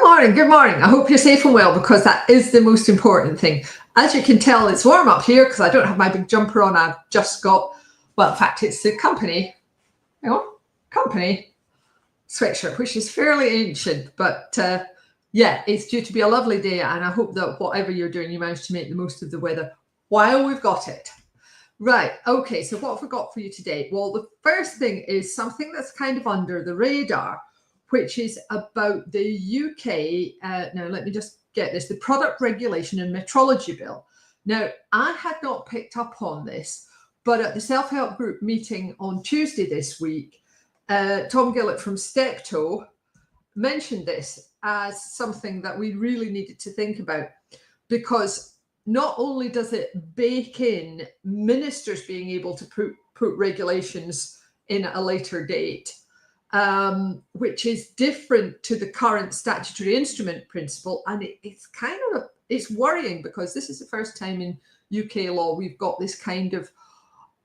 morning, good morning. I hope you're safe and well, because that is the most important thing. As you can tell, it's warm up here because I don't have my big jumper on. I've just got, well, in fact, it's the company sweatshirt, which is fairly ancient, but yeah, it's due to be a lovely day, and I hope that whatever you're doing, you manage to make the most of the weather while we've got it. Right, okay, so what have we got for you today? Well, the first thing is something that's kind of under the radar, which is about the UK, now let me just get this, the Product Regulation and Metrology Bill. Now, I had not picked up on this, but at the self-help group meeting on Tuesday this week, Tom Gillett from Steptoe mentioned this as something that we really needed to think about, because not only does it bake in ministers being able to put regulations in at a later date, which is different to the current statutory instrument principle, and it's worrying, because this is the first time in UK law we've got this kind of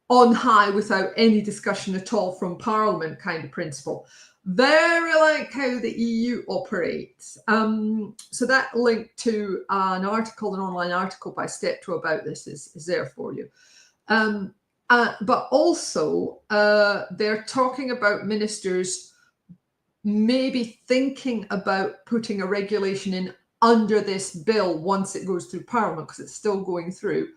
on high without any discussion at all from Parliament kind of principle, very like how the EU operates. So that link to an online article by Steptoe about this is there for you. But also they're talking about ministers maybe thinking about putting a regulation in under this bill once it goes through Parliament, because it's still going through.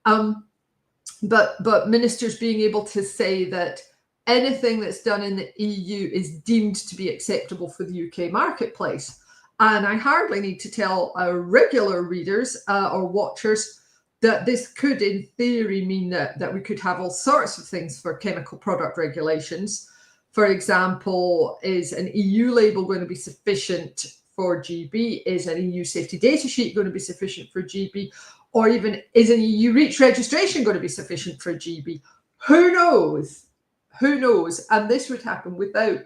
But ministers being able to say that anything that's done in the EU is deemed to be acceptable for the UK marketplace. And I hardly need to tell our regular readers or watchers that this could, in theory, mean that we could have all sorts of things for chemical product regulations. For example, is an EU label going to be sufficient for GB? Is an EU safety data sheet going to be sufficient for GB? Or even, is an EU REACH registration going to be sufficient for GB? Who knows? Who knows? And this would happen without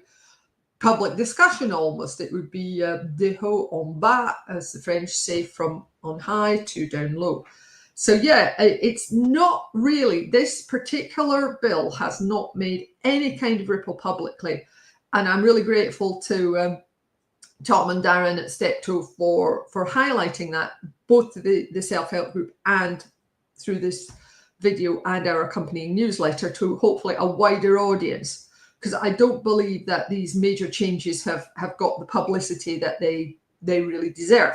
public discussion almost. It would be de haut en bas, as the French say, from on high to down low. So yeah, it's not really, this particular bill has not made any kind of ripple publicly. And I'm really grateful to Tom and Darren at Steptoe for highlighting that, both the self-help group and through this video and our accompanying newsletter, to hopefully a wider audience, because I don't believe that these major changes have got the publicity that they really deserve.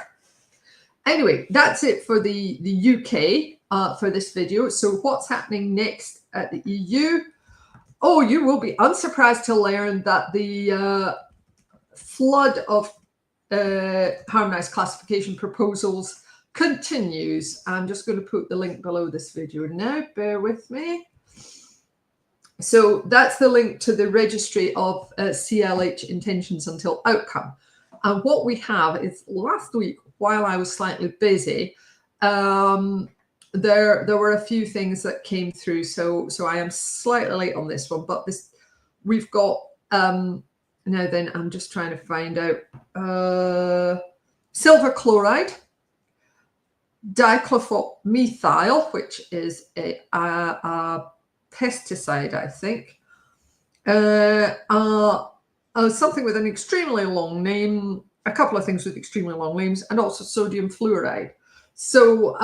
Anyway, that's it for the UK for this video. So what's happening next at the EU? Oh, you will be unsurprised to learn that the flood of harmonized classification proposals continues. I'm just going to put the link below this video now, bear with me. So that's the link to the registry of CLH intentions until outcome. And what we have is, last week, while I was slightly busy, there were a few things that came through. So I am slightly late on this one, but we've got, now then, I'm just trying to find out, silver chloride, dichloromethyl, which is a pesticide, I think, something with an extremely long name, a couple of things with extremely long names, and also sodium fluoride. So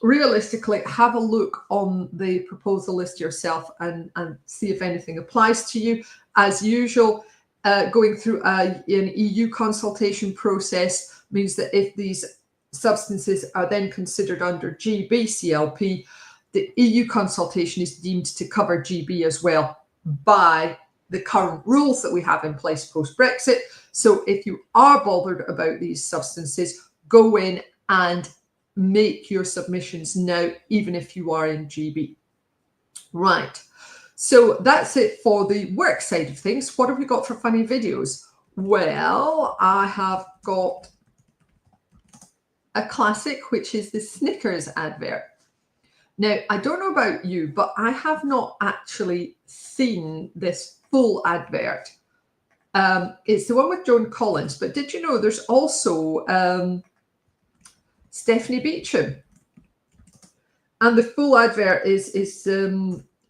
realistically, have a look on the proposal list yourself and see if anything applies to you. As usual, going through an EU consultation process means that if these substances are then considered under GB CLP, the EU consultation is deemed to cover GB as well by the current rules that we have in place post-Brexit. So if you are bothered about these substances, go in and make your submissions now, even if you are in GB. Right. So that's it for the work side of things. What have we got for funny videos? Well, I have got a classic, which is the Snickers advert. Now, I don't know about you, but I have not actually seen this full advert. It's the one with Joan Collins, but did you know there's also Stephanie Beecham? And the full advert is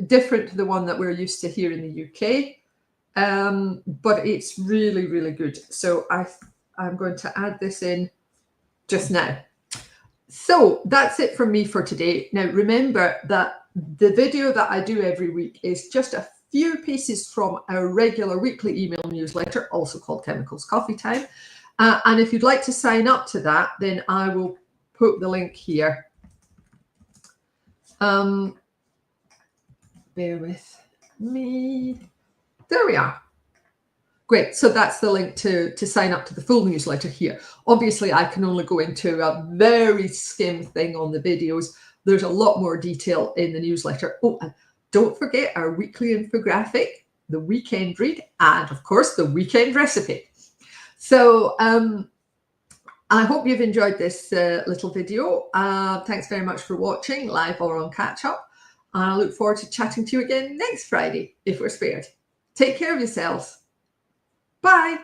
different to the one that we're used to here in the UK, but it's really, really good. So I'm going to add this in just now. So that's it from me for today. Now, remember that the video that I do every week is just a few pieces from our regular weekly email newsletter, also called Chemicals Coffee Time. And if you'd like to sign up to that, then I will put the link here. Bear with me. There we are. Great. So that's the link to sign up to the full newsletter here. Obviously, I can only go into a very skim thing on the videos. There's a lot more detail in the newsletter. Oh, and don't forget our weekly infographic, the weekend read, and of course, the weekend recipe. So I hope you've enjoyed this little video. Thanks very much for watching, live or on catch up. I look forward to chatting to you again next Friday, if we're spared. Take care of yourselves. Bye.